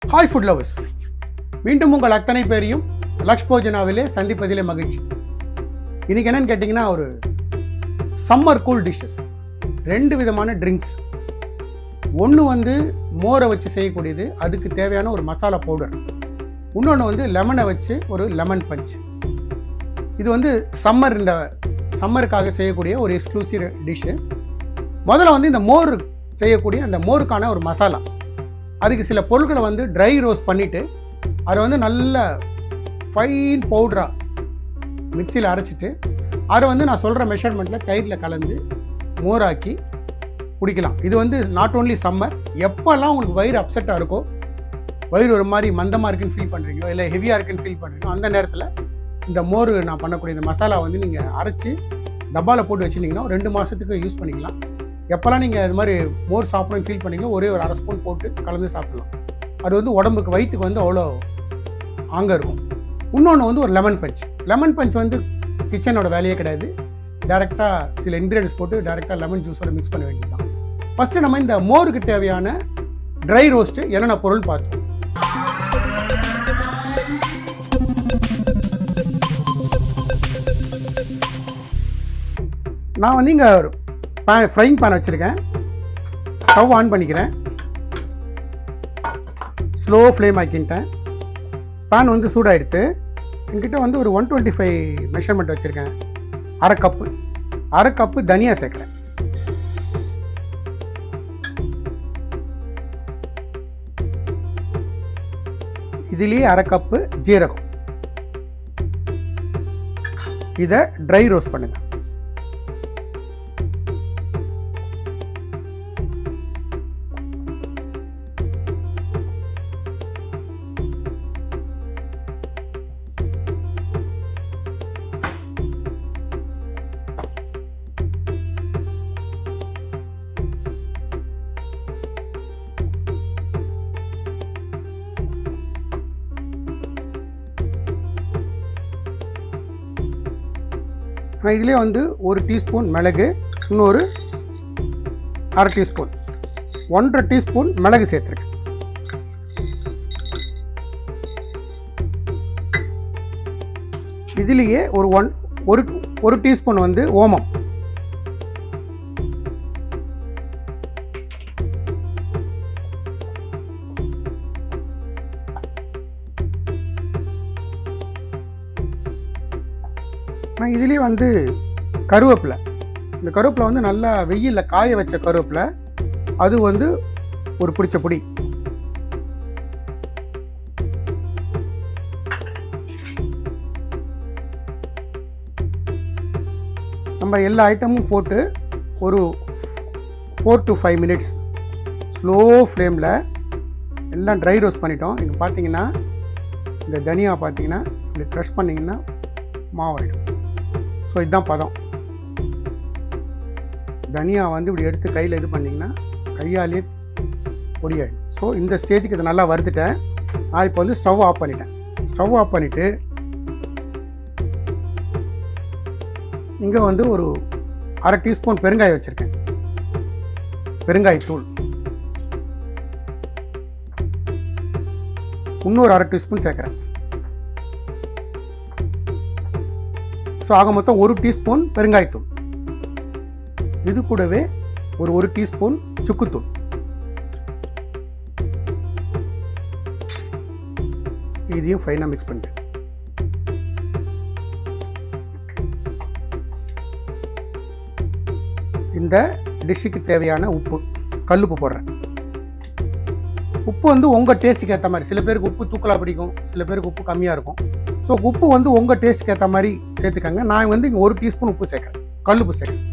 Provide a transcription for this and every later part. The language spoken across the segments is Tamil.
ஹாய் ஃபுட் லவர்ஸ், மீண்டும் உங்கள் அத்தனை பேரையும் லக்ஷ் போஜனாவிலே சந்திப்பதிலே மகிழ்ச்சி. இன்றைக்கி என்னென்னு கேட்டிங்கன்னா, ஒரு சம்மர் கூல் டிஷ்ஷஸ், 2 விதமான ட்ரிங்க்ஸ். ஒன்று வந்து மோரை வச்சு செய்யக்கூடியது, அதுக்கு தேவையான ஒரு மசாலா பவுடர். இன்னொன்று வந்து லெமனை வச்சு ஒரு லெமன் பஞ்ச். இது வந்து இந்த சம்மருக்காக செய்யக்கூடிய ஒரு எக்ஸ்க்ளூசிவ் டிஷ்ஷு. முதல்ல வந்து இந்த மோர் செய்யக்கூடிய அந்த மோருக்கான ஒரு மசாலா, அதுக்கு சில பொருட்களை வந்து ட்ரை ரோஸ்ட் பண்ணிவிட்டு அதை வந்து நல்ல ஃபைன் பவுடராக மிக்சியில் அரைச்சிட்டு அதை வந்து நான் சொல்கிற மெஷர்மெண்ட்டில் தயிரில் கலந்து மோராக்கி குடிக்கலாம். இது வந்து நாட் ஓன்லி சம்மர், எப்போல்லாம் உங்களுக்கு வயிறு அப்செட்டாக இருக்கோ, வயிறு ஒரு மாதிரி மந்தமாக இருக்குன்னு ஃபீல் பண்ணுறீங்களோ, இல்லை ஹெவியாக இருக்குன்னு ஃபீல் பண்ணுறீங்களோ, அந்த நேரத்தில் இந்த மோர் நான் பண்ணக்கூடிய இந்த மசாலா வந்து நீங்கள் அரைச்சி டப்பாவில் போட்டு வச்சுருந்தீங்கன்னா 2 மாதத்துக்கு யூஸ் பண்ணிக்கலாம். எப்போல்லாம் நீங்கள் இது மாதிரி மோர் சாப்பிடணும்னு ஃபீல் பண்ணிங்களோ, ஒரே ஒரு 1/2 ஸ்பூன் போட்டு கலந்து சாப்பிடலாம். அது வந்து உடம்புக்கு வயிற்றுக்கு வந்து அவ்வளோ ஆங்க இருக்கும். இன்னொன்று வந்து ஒரு லெமன் பஞ்ச். லெமன் பஞ்ச் வந்து கிச்சனோட வேலையே கிடையாது. டேரெக்டாக சில இன்க்ரீடியன்ஸ் போட்டு டேரெக்டாக லெமன் ஜூஸோட மிக்ஸ் பண்ண வேண்டியது தான். ஃபஸ்ட்டு நம்ம இந்த மோருக்கு தேவையான ட்ரை ரோஸ்ட்டு என்னென்ன பொருள் பார்த்தோம். நான் வந்து இங்கே ஒரு ஃப்ரைங் பேன் வச்சுருக்கேன். ஸ்டவ் ஆன் பண்ணிக்கிறேன். ஸ்லோ ஃப்ளேம் ஆக்கிட்டேன். பேன் வந்து சூடாகிடுத்து. என்கிட்ட வந்து ஒரு 125 மெஷர்மெண்ட் வச்சுருக்கேன். அரை கப்பு தனியா சேர்க்குறேன். இதுலேயே அரை கப்பு ஜீரகம். இதை ட்ரை ரோஸ்ட் பண்ணுங்கள். நான் இதிலே வந்து 1 டீஸ்பூன் மிளகு, இன்னொரு 1/2 டீஸ்பூன், 1.5 டீஸ்பூன் மிளகு சேர்த்துருக்கேன். இதுலேயே ஒரு டீஸ்பூன் வந்து ஓமம், இதுலேயே வந்து கருவேப்பிலை. இந்த கருவேப்பிலை வந்து நல்லா வெயிலில் காய வச்ச கருவேப்பிலை, அது வந்து ஒரு பிடிச்ச பொடி. நம்ம எல்லா ஐட்டமும் போட்டு ஒரு 4 to 5 மினிட்ஸ் ஸ்லோ ஃப்ளேமில் எல்லாம் ட்ரை ரோஸ்ட் பண்ணிட்டோம். இங்கே பார்த்தீங்கன்னா இந்த தனியா பார்த்தீங்கன்னா இப்படி க்ரஷ் பண்ணிங்கன்னா மாவாயிடும். ஸோ இதுதான் பதம். தனியா வந்து இப்படி எடுத்து கையில் இது பண்ணிங்கன்னா கையாலே பொடியாயிடும். ஸோ இந்த ஸ்டேஜுக்கு இதை நல்லா வறுத்துட்டேன். நான் இப்போ வந்து ஸ்டவ் ஆஃப் பண்ணிட்டேன். ஸ்டவ் ஆஃப் பண்ணிவிட்டு இங்கே வந்து ஒரு 1/2 டீஸ்பூன் பெருங்காயம் வச்சுருக்கேன். பெருங்காயத்தூள் இன்னொரு 1/2 டீஸ்பூன் சேர்க்குறேன். ஸோ ஆக மொத்தம் 1 டீஸ்பூன் பெருங்காயத்தூள். இது கூடவே ஒரு 1 டீஸ்பூன் சுக்குத்தூள். இதையும் ஃபைனாக மிக்ஸ் பண்ணிட்டேன். இந்த டிஷ்ஷுக்கு தேவையான உப்பு, கல்லுப்பு போடுறேன். உப்பு வந்து உங்கள் டேஸ்ட்டுக்கு ஏற்ற மாதிரி, சில பேருக்கு உப்பு தூக்கலாக பிடிக்கும், சில பேருக்கு உப்பு கம்மியாக இருக்கும். ஸோ உப்பு வந்து உங்கள் டேஸ்ட்டுக்கு ஏற்ற மாதிரி சேர்த்துக்கங்க. நான் வந்து இங்கே 1 டீஸ்பூன் உப்பு சேர்க்குறேன், கல்லுப்பு சேர்க்குறேன்.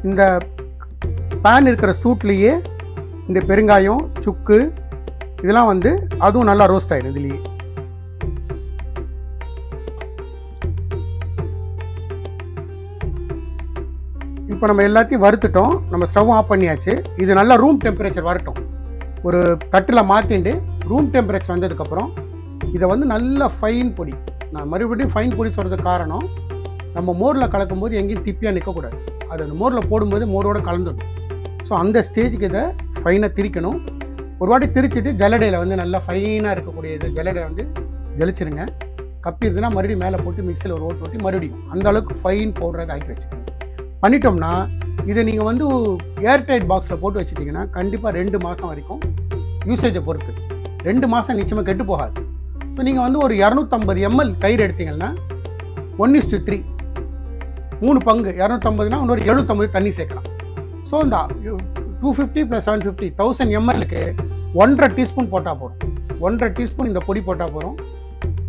இந்த பேன் இருக்கிற சூட்லேயே இந்த பெருங்காயம், சுக்கு இதெல்லாம் வந்து அதுவும் நல்லா ரோஸ்ட் ஆகிடும். இதுலேயே இப்போ நம்ம எல்லாத்தையும் வறுத்துட்டோம். நம்ம ஸ்டவ் ஆஃப் பண்ணியாச்சு. இது நல்லா ரூம் டெம்பரேச்சர் வரட்டும். ஒரு தட்டில் மாற்றிட்டு ரூம் டெம்பரேச்சர் வந்ததுக்கப்புறம் இதை வந்து நல்ல ஃபைன் பொடி. நான் மறுபடியும் ஃபைன் பொடி சொல்கிறதுக்கு காரணம், நம்ம மோரில் கலக்கும்போது எங்கேயும் திப்பியாக நிற்கக்கூடாது. அது அந்த மோரில் போடும்போது மோரோடு கலந்துடும். ஸோ அந்த ஸ்டேஜுக்கு இதை ஃபைனாக திரிக்கணும். ஒரு வாட்டி திரிச்சிட்டு ஜல்லடையில் வந்து நல்லா ஃபைனாக இருக்கக்கூடிய இது ஜல்லடை வந்து ஜலிச்சிருங்க. கப்பி இருந்துன்னா மறுபடியும் மேலே போட்டு மிக்சியில் ஒரு ஓட்டு ஓட்டி மறுபடியும் அந்த அளவுக்கு ஃபைன் பவுடராக ஆக்கி வச்சுக்கணும். பண்ணிட்டோம்னா இதை நீங்கள் வந்து ஏர்டைட் பாக்ஸில் போட்டு வச்சுட்டிங்கன்னா கண்டிப்பாக 2 மாதம் வரைக்கும் யூசேஜை பொறுத்து 2 மாதம் நிச்சயமாக கெட்டு போகாது. ஸோ நீங்கள் வந்து ஒரு 250 ml தயிர் எடுத்தீங்கன்னா 1:3 3 பங்கு 250னா இன்னொரு 750 தண்ணி சேர்க்கலாம். ஸோ இந்த 250 + 750 1000 mlக்கு 1.5 டீஸ்பூன் போட்டால் போதும். 1.5 டீஸ்பூன் இந்த பொடி போட்டால் போதும்.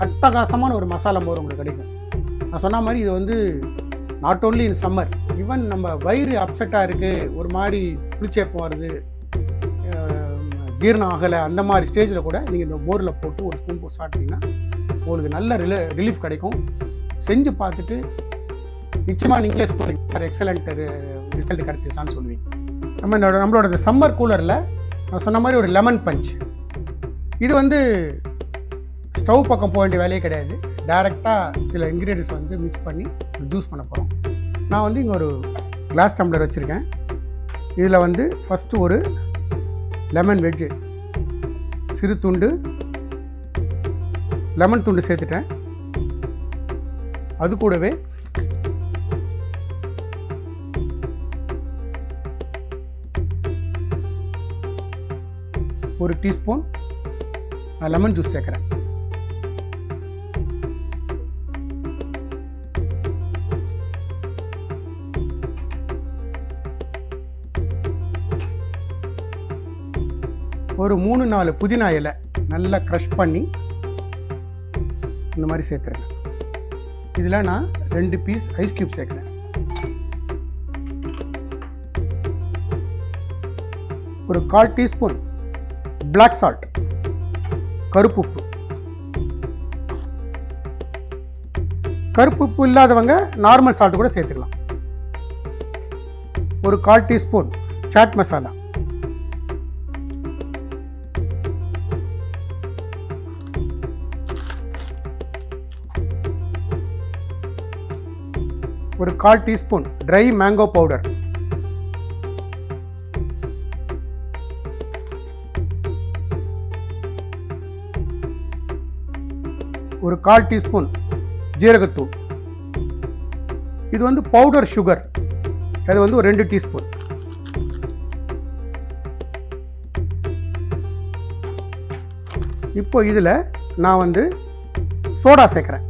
அட்டகாசமான ஒரு மசாலா மோர் உங்களுக்கு கிடைக்கும். நான் சொன்ன மாதிரி இது வந்து not only in summer, even நம்ம வயிறு அப்செட்டாக இருக்குது, ஒரு மாதிரி புளிச்சேப்பம் வருது, ஜீரணம் ஆகலை, அந்த மாதிரி ஸ்டேஜில் கூட நீங்கள் இந்த மோரில் போட்டு ஒரு ஸ்பூன் போட்டு சாப்பிட்டீங்கன்னா உங்களுக்கு நல்ல ரிலீஃப் கிடைக்கும். செஞ்சு பார்த்துட்டு நிச்சயமாக நீங்களே சொல்லுவீங்க எக்ஸலண்ட் ரிசல்ட் கிடச்சிச்சான்னு சொல்லுவீங்க. நம்மளோட சம்மர் கூலரில் நான் சொன்ன மாதிரி ஒரு லெமன் பஞ்ச். இது வந்து ஸ்டவ் பக்கம் போக வேண்டிய வேலையே கிடையாது. டைரெக்டாக சில இன்க்ரீடியன்ஸ் வந்து மிக்ஸ் பண்ணி ஜூஸ் பண்ண போகிறோம். நான் வந்து இங்கே ஒரு கிளாஸ் டம்ளர் வச்சுருக்கேன். இதில் வந்து ஃபஸ்ட்டு ஒரு லெமன் வெஜ்ஜு சிறு துண்டு லெமன் துண்டு சேர்த்துட்டேன். அது கூடவே ஒரு டீஸ்பூன் நான் லெமன் ஜூஸ் சேர்க்குறேன். ஒரு 3-4 புதினா இலை நல்லா க்ரஷ் பண்ணி இந்த மாதிரி சேர்த்துறேன். இதில் நான் 2 பீஸ் ஐஸ் கியூப் சேர்க்குறேன். ஒரு 1/4 டீஸ்பூன் பிளாக் சால்ட் கருப்பு உப்பு. கருப்பு உப்பு இல்லாதவங்க நார்மல் சால்ட் கூட சேர்த்துக்கலாம். ஒரு 1/4 டீஸ்பூன் சாட் மசாலா, ஒரு 1/4 டீஸ்பூன் ட்ரை மேங்கோ பவுடர், ஒரு 1/4 டீஸ்பூன் ஜீரகத்தூள். இது வந்து பவுடர் சுகர், அது வந்து ஒரு 2 டீஸ்பூன். இப்போ இதில் நான் வந்து சோடா சேர்க்குறேன்.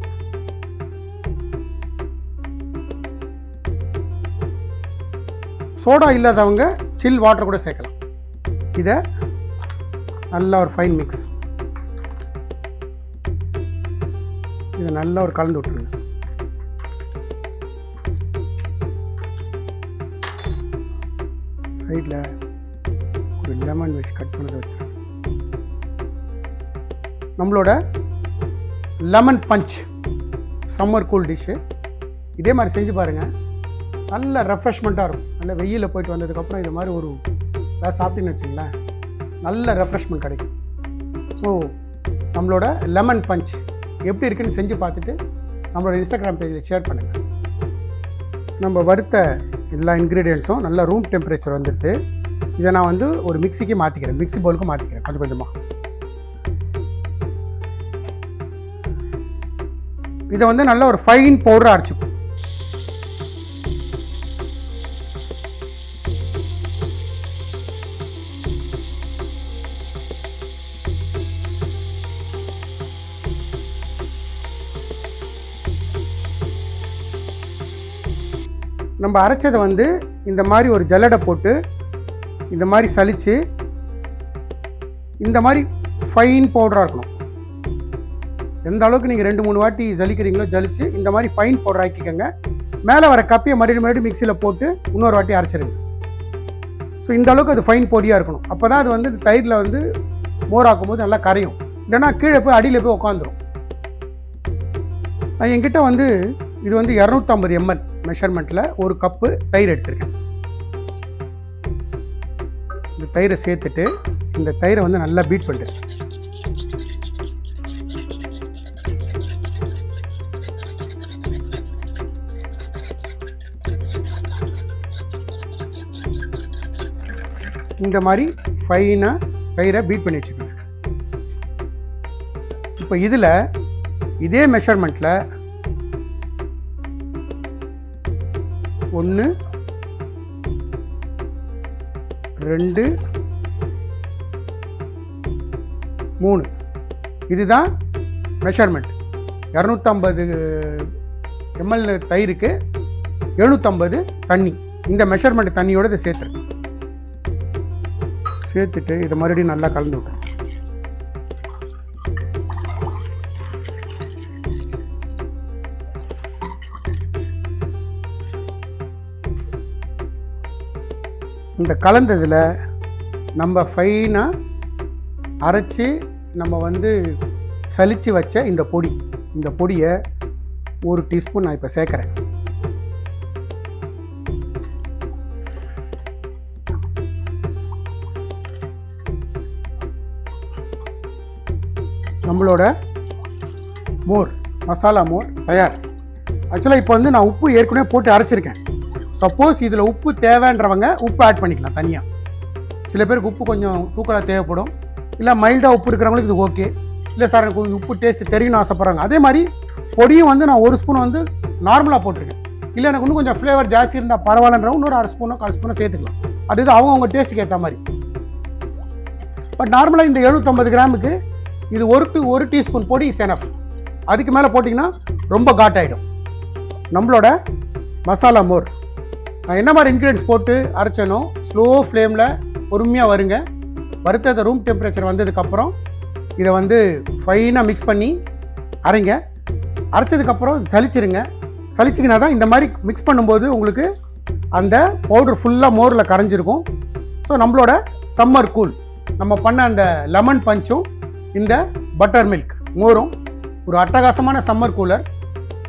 சோடா இல்லாதவங்க சில் வாட்டர் கூட சேர்க்கலாம். இதை நல்லா ஒரு ஃபைன் மிக்ஸ், இதை நல்லா ஒரு கலந்து விட்டுருங்க. சைடில் ஒரு லெமன் வச்சு கட் பண்ணதை வச்சுருக்கேன். நம்மளோட lemon punch summer cool dish இதே மாதிரி செஞ்சு பாருங்கள். நல்ல ரெஃப்ரெஷ்மெண்ட்டாக இருக்கும். நல்ல வெயிலில் போயிட்டு வந்ததுக்கப்புறம் இது மாதிரி ஒரு வேறு சாப்பிட்டீங்கன்னு வச்சுங்களேன், நல்ல ரெஃப்ரெஷ்மெண்ட் கிடைக்கும். ஸோ நம்மளோட லெமன் பஞ்ச் எப்படி இருக்குன்னு செஞ்சு பார்த்துட்டு நம்மளோட இன்ஸ்டாகிராம் பேஜில் ஷேர் பண்ணுங்கள். நம்ம வறுத்த எல்லா இன்க்ரீடியன்ஸும் நல்லா ரூம் டெம்பரேச்சர் வந்துடுது. இதை நான் வந்து ஒரு மிக்சிக்கு மாற்றிக்கிறேன், மிக்சி பவுலுக்கு மாற்றிக்கிறேன் கொஞ்சம் கொஞ்சமாக. இதை வந்து நல்ல ஒரு ஃபைன் பவுடராக அரைச்சிக்கும். நம்ம அரைச்சதை வந்து இந்த மாதிரி ஒரு ஜல்லடை போட்டு இந்த மாதிரி சலித்து இந்த மாதிரி ஃபைன் பவுடராக இருக்கணும். எந்த அளவுக்கு நீங்கள் 2-3 வாட்டி ஜலிக்கிறீங்களோ ஜலிச்சு இந்த மாதிரி ஃபைன் பவுடர் ஆக்கிக்கோங்க. மேலே வர கப்பியை மறுபடியும் மிக்சியில் போட்டு இன்னொரு வாட்டி அரைச்சிருங்க. ஸோ இந்த அளவுக்கு அது ஃபைன் பொடியாக இருக்கணும். அப்போ தான் அது வந்து தயிரில் வந்து மோராக்கும் போது நல்லா கரையும். இல்லைன்னா கீழே போய் அடியில் போய் உட்காந்துரும். என்கிட்ட வந்து இது வந்து 250 ml மெஷர்மெண்ட்டில் ஒரு கப்பு தயிர் எடுத்திருக்கேன். இந்த தயிரை சேர்த்துட்டு இந்த தயிரை வந்து நல்லா பீட் பண்ணிட்டு இந்த மாதிரி ஃபைனாக கயிறை பீட் பண்ணி வச்சுக்கோங்க. இப்போ இதில் இதே மெஷர்மெண்ட்டில் 1 2 3 இதுதான் மெஷர்மெண்ட். 250 ml தயிருக்கு 750 தண்ணி. இந்த மெஷர்மெண்ட் தண்ணியோடு இதை சேர்த்துட்டு இதை மறுபடியும் நல்லா கலந்து விட்டுறேன். இந்த கலந்ததில் நம்ம ஃபைனாக அரைச்சி நம்ம சலிச்சு வச்ச இந்த பொடியை 1 டீஸ்பூன் நான் இப்போ சேர்க்குறேன். நம்மளோட மசாலா மோர் தயார். ஆக்சுவலாக இப்போ நான் உப்பு ஏற்கனவே போட்டு அரைச்சிருக்கேன். சப்போஸ் இதில் உப்பு தேவைன்றவங்க உப்பு ஆட் பண்ணிக்கலாம் தனியாக. சில பேருக்கு உப்பு கொஞ்சம் தூக்கலாக தேவைப்படும், இல்லை மைல்டாக உப்பு இருக்கிறவங்களுக்கு இது ஓகே. இல்லை சார் எனக்கு உப்பு டேஸ்ட் தெரியணும்னு ஆசைப்பட்றாங்க. அதே மாதிரி பொடியும் நான் 1 ஸ்பூன் நார்மலாக போட்டிருக்கேன். இல்லை எனக்கு இன்னும் கொஞ்சம் ஃப்ளேவர் ஜாஸ்தி இருந்தால் பரவாயில்லன்றவங்க இன்னொரு 1/2 ஸ்பூனோ 1/4 ஸ்பூனோ சேர்த்துக்கலாம். அது அவங்க டேஸ்ட்டுக்கு ஏற்ற மாதிரி. பட் நார்மலாக இந்த 750 கிராமுக்கு இது 1 டீஸ்பூன் பொடி இஸ் எனஃப். அதுக்கு மேலே போட்டிங்கன்னா ரொம்ப காட்டாயிடும். நம்மளோட மசாலா மோர் நான் என்ன மாதிரி இன்க்ரீடியன்ஸ் போட்டு அரைச்சனோ ஸ்லோ ஃப்ளேமில் பொறுமையாக வருங்க. வறுத்ததை ரூம் டெம்பரேச்சர் வந்ததுக்கப்புறம் இதை ஃபைனாக மிக்ஸ் பண்ணி அரைங்க. அரைச்சதுக்கப்புறம் சலிச்சிங்கன்னா தான் இந்த மாதிரி மிக்ஸ் பண்ணும்போது உங்களுக்கு அந்த பவுடர் ஃபுல்லாக மோரில் கரைஞ்சிருக்கும். ஸோ நம்மளோட சம்மர் கூல் நம்ம பண்ண அந்த லெமன் பஞ்சும் இந்த பட்டர் மில்க் மோரும் ஒரு அட்டகாசமான சம்மர் கூலர்.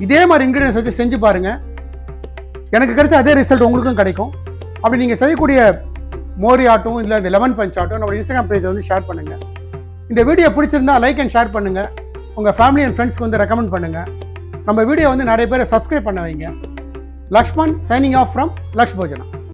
இதே மாதிரி இன்க்ரீடியன்ஸ் வச்சு செஞ்சு பாருங்கள். எனக்கு கிடைச்ச அதே ரிசல்ட் உங்களுக்கும் கிடைக்கும். அப்படி நீங்கள் செய்யக்கூடிய மோரி ஆட்டும் இல்லை இந்த லெமன் பஞ்ச் ஆட்டும் நம்ம இன்ஸ்டாகிராம் பேஜில் ஷேர் பண்ணுங்கள். இந்த வீடியோ பிடிச்சிருந்தா லைக் அண்ட் ஷேர் பண்ணுங்கள். உங்கள் ஃபேமிலி அண்ட் ஃப்ரெண்ட்ஸ்க்கு ரெக்கமெண்ட் பண்ணுங்கள். நம்ம வீடியோ நிறைய பேரை சப்ஸ்கிரைப் பண்ண வைங்க. Lakshman signing off from Laksh Yojana.